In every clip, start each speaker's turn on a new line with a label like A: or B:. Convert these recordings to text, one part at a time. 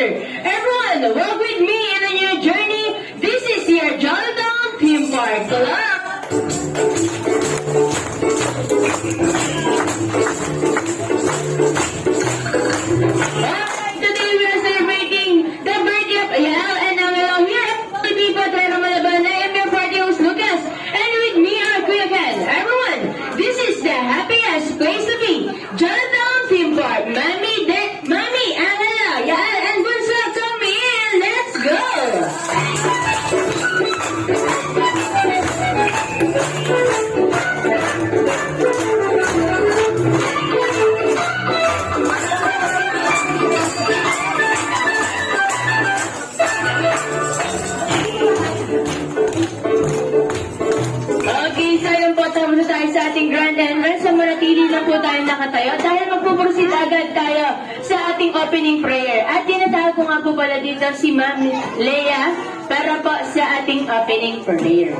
A: together. Everyone, walk with me in a new journey. This is your Jonathan Theme Park Club. Today we are celebrating the birthday of Ayal and Amelong here at People Terra Malaban. I am your party host Lucas, and with me are Kuya Ken. Everyone, this is the happiest place to be. Jonathan Theme Park, Mami, Angela, Yael, and Bunso, come in. Let's go. Okay, so yun po, tama na tayo sa ating grand entrance. So manatili lang po tayo nakatayo dahil magpuproceed agad tayo sa ating opening prayer. At tinatawag ko nga po pala dito si Ma'am Leia para po sa ating opening prayer.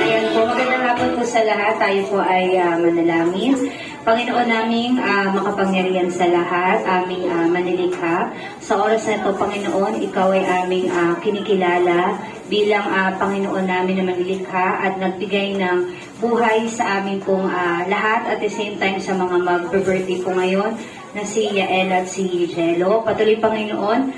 A: Ayan po, magandang hapon po sa lahat. Tayo po ay manalangin. Panginoon naming makapangyarihan sa lahat, aming manilikha. Sa oras na ito, Panginoon, Ikaw ay aming kinikilala bilang Panginoon namin na manilikha at nagbigay ng buhay sa amin pong lahat at the same time sa mga mag-birthday po ngayon na si Yael at si Jello. Patuloy, Panginoon,